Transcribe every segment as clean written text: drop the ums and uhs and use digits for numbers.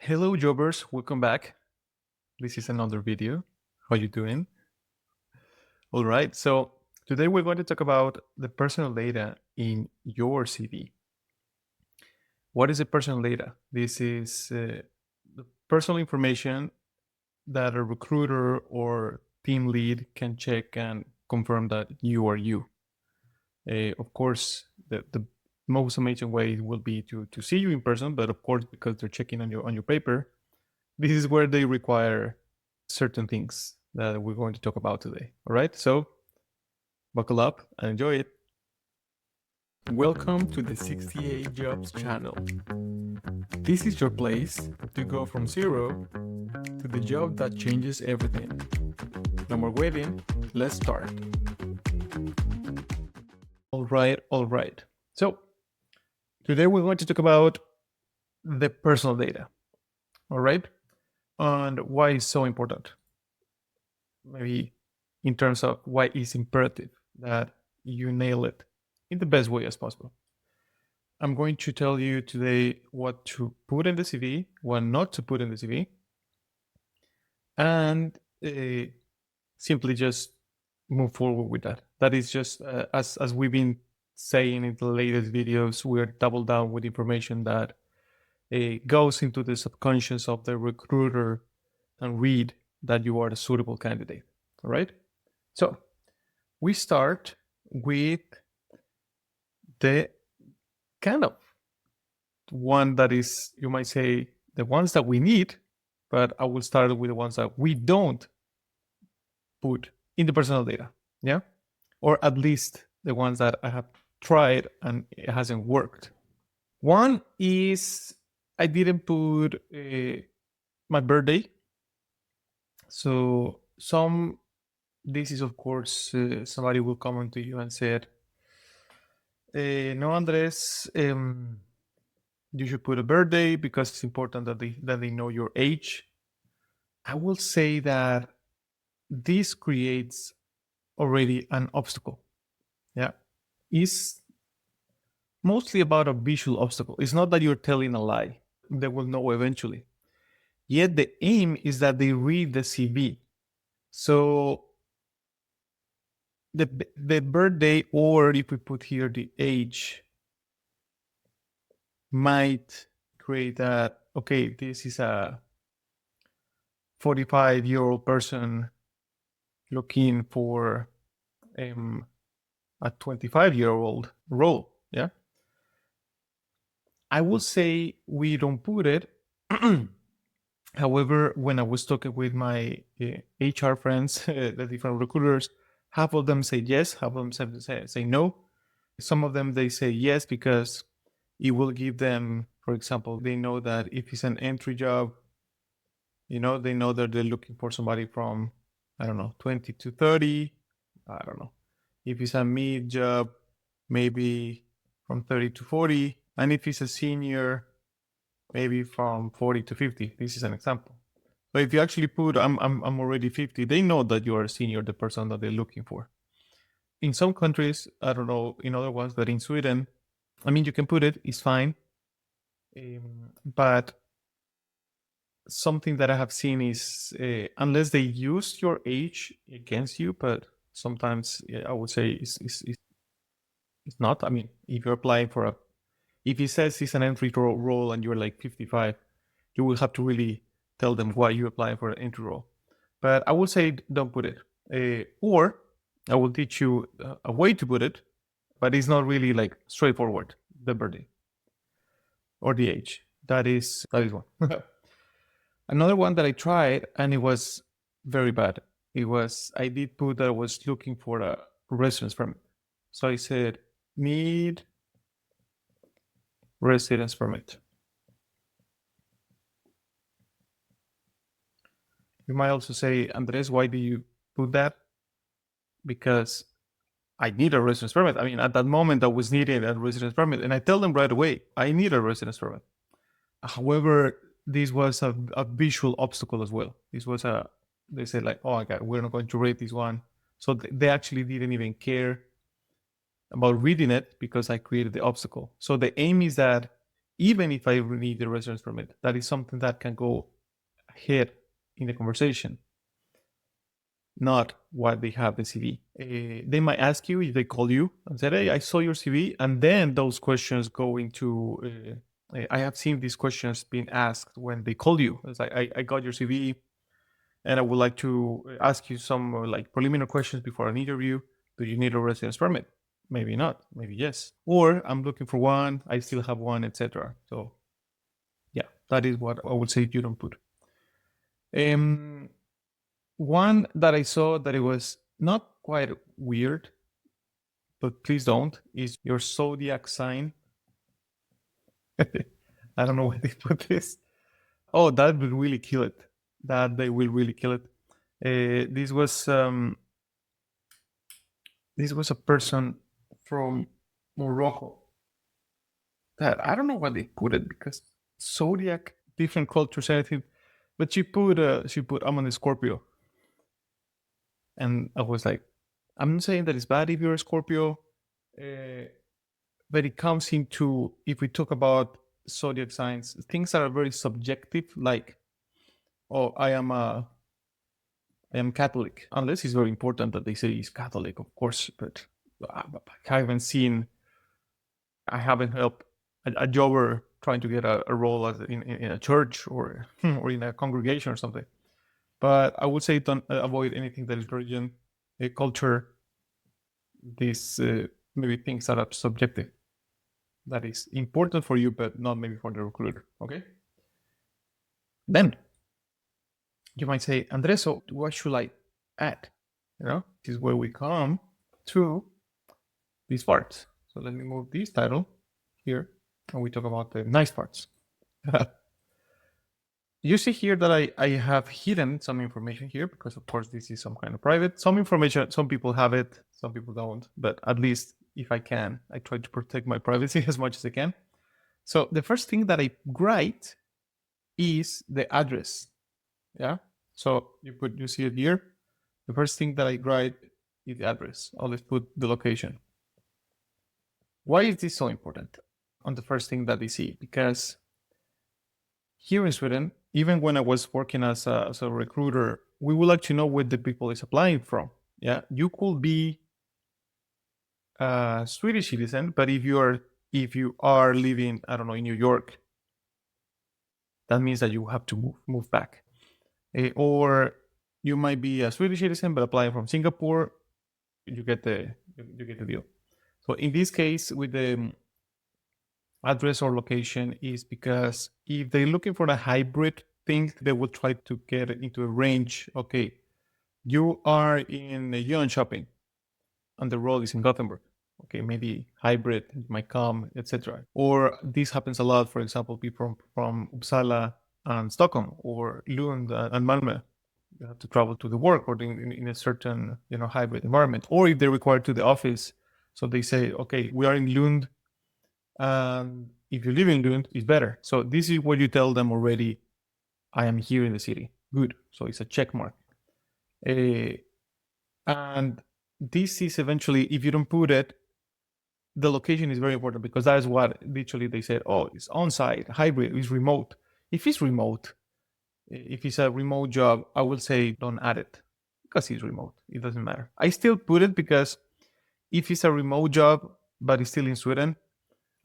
Hello jobbers, welcome back. This is another video. How you doing? All right, so today we're going to talk about the personal data in your CV. What is the personal data? This is the personal information that a recruiter or team lead can check and confirm that you are you. Of course, the most amazing way will be to see you in person, but of course, because they're checking on your paper, this is where they require certain things that we're going to talk about today. All right, so buckle up and enjoy it. Welcome to the 68 Jobs channel. This is your place to go from zero to the job that changes everything. No more waiting, let's start. All right. So today we're going to talk about the personal data. All right, and why it's so important. Maybe in terms of why it's imperative that you nail it in the best way as possible. I'm going to tell you today what to put in the CV, what not to put in the CV, and simply just move forward with that. That is just as we've been saying in the latest videos, we're double down with information that goes into the subconscious of the recruiter and read that you are a suitable candidate. All right. So we start with the kind of one that is, you might say, the ones that we need, but I will start with the ones that we don't put in the personal data. Yeah. Or at least the ones that I have tried and it hasn't worked. One is I didn't put my birthday. So this is of course somebody will comment to you and said, no, Andres, you should put a birthday because it's important that they know your age. I will say that this creates already an obstacle. Yeah, it's mostly about a visual obstacle. It's not that you're telling a lie. They will know eventually. Yet the aim is that they read the CV. So the birthday, or if we put here the age, might create that, okay, this is a 45-year-old person looking for a 25-year-old role. Yeah, I will say we don't put it. However, when I was talking with my HR friends, the different recruiters, half of them say yes, half of them say no. Some of them they say yes because it will give them, for example, they know that if it's an entry job, they know that they're looking for somebody from, I don't know, 20 to 30. I don't know. If it's a mid job, maybe from 30 to 40. And if it's a senior, maybe from 40 to 50. This is an example. So if you actually put I'm already 50, they know that you are a senior, the person that they're looking for. In some countries, I don't know, in other ones, but in Sweden, I mean, you can put it, it's fine. But something that I have seen is unless they use your age against you, but sometimes I would say it's not. I mean, if you're applying for if it says it's an entry role and you're like 55, you will have to really tell them why you're applying for an entry role. But I would say don't put it. Or I will teach you a way to put it, but it's not really like straightforward, the birthday or the age. That is one. Another one that I tried and it was very bad. I did put that I was looking for a residence permit. So I said, need residence permit. You might also say, Andres, why do you put that? Because I need a residence permit. I mean, at that moment, I was needing a residence permit, and I tell them right away, I need a residence permit. However, this was a visual obstacle as well. They said like, oh my God, we're not going to rate this one. So they actually didn't even care about reading it because I created the obstacle. So the aim is that even if I need the residence permit. That is something that can go ahead in the conversation, not what they have the CV. They might ask you if they call you and said, "Hey, I saw your CV," and then those questions go into. I have seen these questions being asked when they call you. It's like, I got your CV, and I would like to ask you some like preliminary questions before an interview. Do you need a residence permit? Maybe not. Maybe yes. Or I'm looking for one. I still have one, etc. So, yeah, that is what I would say you don't put. One that I saw that it was not quite weird, but please don't, is your zodiac sign. I don't know why they put this. Oh, that would really kill it. That they will really kill it. This was a person from Morocco. That I don't know why they put it, because zodiac, different cultures, anything. But she put I'm on the Scorpio, and I was like, I'm not saying that it's bad if you're a Scorpio, but it comes into, if we talk about zodiac signs, things that are very subjective, like, oh, I am Catholic, unless it's very important that they say he's Catholic, of course. But I haven't helped a jobber trying to get a role in a church or or in a congregation or something. But I would say don't avoid anything that is religion, culture, these maybe things that are subjective. That is important for you, but not maybe for the recruiter. Okay. Then you might say, Andres, so what should I add? This is where we come to these parts. So let me move this title here, and we talk about the nice parts. You see here that I have hidden some information here, because of course this is some kind of private. Some information, some people have it, some people don't, but at least if I can, I try to protect my privacy as much as I can. So the first thing that I write is the address. Yeah. So you see it here. The first thing that I write is the address. Always put the location. Why is this so important on the first thing that they see? Because here in Sweden, even when I was working as a recruiter, we would like to know where the people is applying from. Yeah, you could be a Swedish citizen, but if you are living, I don't know, in New York, that means that you have to move back. Or you might be a Swedish citizen but applying from Singapore. You get the deal. So in this case, with the address or location, is because if they're looking for a hybrid thing, they will try to get into a range. Okay, you are in Yon shopping, and the role is in Gothenburg. Okay, maybe hybrid might come, etc. Or this happens a lot. For example, people from Uppsala and Stockholm, or Lund and Malmö. You have to travel to the work, or in a certain hybrid environment. Or if they're required to the office, so they say, okay, we are in Lund, and if you live in Lund, it's better. So this is what you tell them already. I am here in the city. Good. So it's a check mark. And this is eventually, if you don't put it, the location is very important, because that is what literally they said. Oh, it's on-site, hybrid, it's remote. If it's remote, if it's a remote job, I will say don't add it, because it's remote. It doesn't matter. I still put it, because if it's a remote job but it's still in Sweden,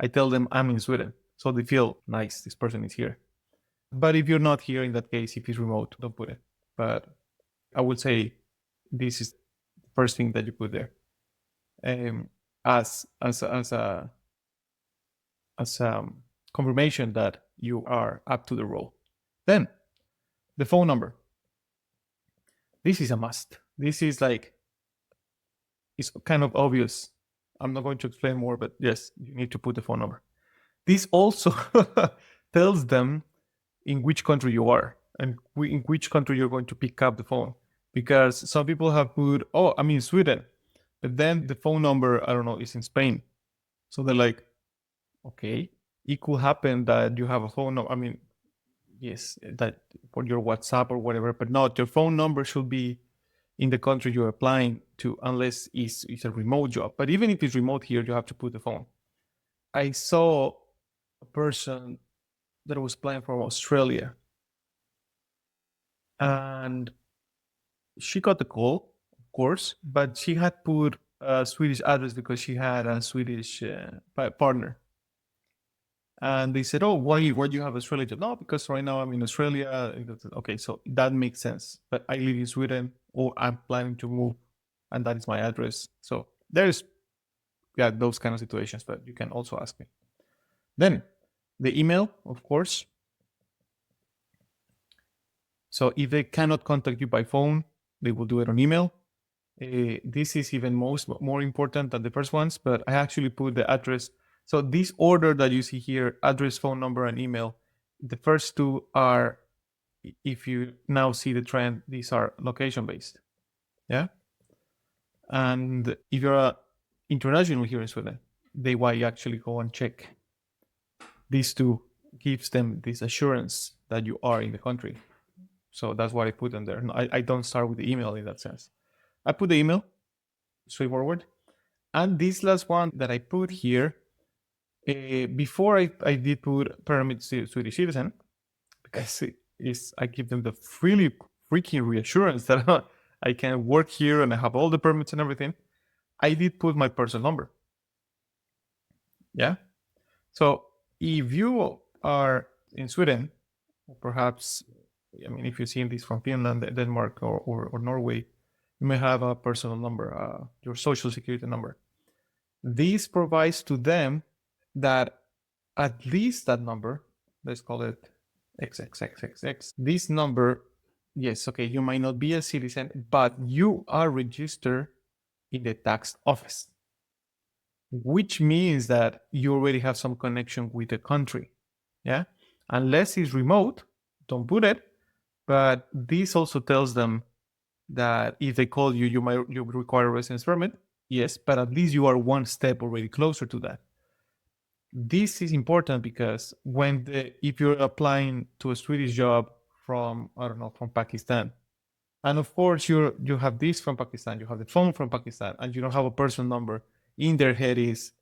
I tell them I'm in Sweden, so they feel nice, this person is here. But if you're not here, in that case, if it's remote, don't put it. But I would say this is the first thing that you put there, as a confirmation that you are up to the role. Then the phone number. This is a must. This is like, it's kind of obvious. I'm not going to explain more, but yes, you need to put the phone number. This also tells them in which country you are and in which country you're going to pick up the phone. Because some people have put, oh, I'm in Sweden, but then the phone number, I don't know, is in Spain. So they're like, okay, it could happen that you have a phone number. I mean, yes, that for your WhatsApp or whatever, but not, your phone number should be in the country you're applying to, unless it's a remote job. But even if it's remote here, you have to put the phone. I saw a person that was flying from Australia, and she got the call, of course, but she had put a Swedish address because she had a Swedish partner. And they said, "Oh, why do you have Australia job?" No, because right now I'm in Australia. Okay, so that makes sense. But I live in Sweden, or I'm planning to move, and that is my address. So there's those kind of situations, but you can also ask me. Then the email, of course. So if they cannot contact you by phone, they will do it on email. This is even more important than the first ones, but I actually put the address. So this order that you see here, address, phone number, and email, the first two are, if you now see the trend, these are location based. Yeah. And if you're international here in Sweden, they why you actually go and check. These two gives them this assurance that you are in the country. So that's why I put them there. I don't start with the email in that sense. I put the email, straightforward. And this last one that I put here, before I did put permit Swedish citizen, because I give them the really freaking reassurance that I can work here and I have all the permits and everything. I did put my personal number. Yeah. So if you are in Sweden, or perhaps, I mean, if you're seeing this from Finland, Denmark, or Norway, you may have a personal number, your social security number. This provides to them that at least that number, let's call it XXXXX, this number, yes, okay, you might not be a citizen, but you are registered in the tax office, which means that you already have some connection with the country. Yeah. Unless it's remote, don't put it. But this also tells them that if they call you, you require a residence permit. Yes, but at least you are one step already closer to that. This is important because if you're applying to a Swedish job from, I don't know, from Pakistan, and of course you have this from Pakistan, you have the phone from Pakistan, and you don't have a personal number, in their head is,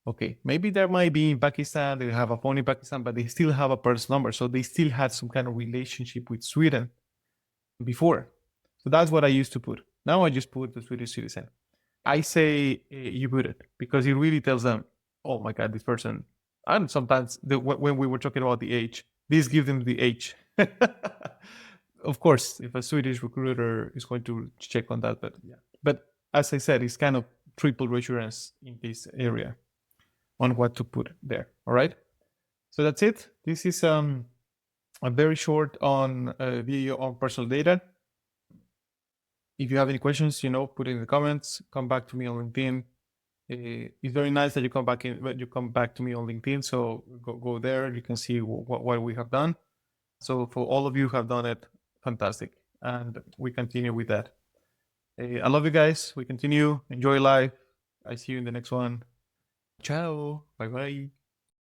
okay, maybe there might be in Pakistan, they have a phone in Pakistan, but they still have a personal number. So they still had some kind of relationship with Sweden before. So that's what I used to put. Now I just put the Swedish citizen. I say you put it because it really tells them, oh my God, this person. And sometimes when we were talking about the age, this gives them the age. Of course, if a Swedish recruiter is going to check on that, but yeah. But as I said, it's kind of triple reassurance in this area on what to put there. All right. So that's it. This is a very short on video on personal data. If you have any questions, put it in the comments. Come back to me on LinkedIn. It's very nice that you come back to me on LinkedIn. So go there. You can see what we have done. So for all of you who have done it, fantastic. And we continue with that. I love you guys. We continue. Enjoy life. I see you in the next one. Ciao. Bye bye.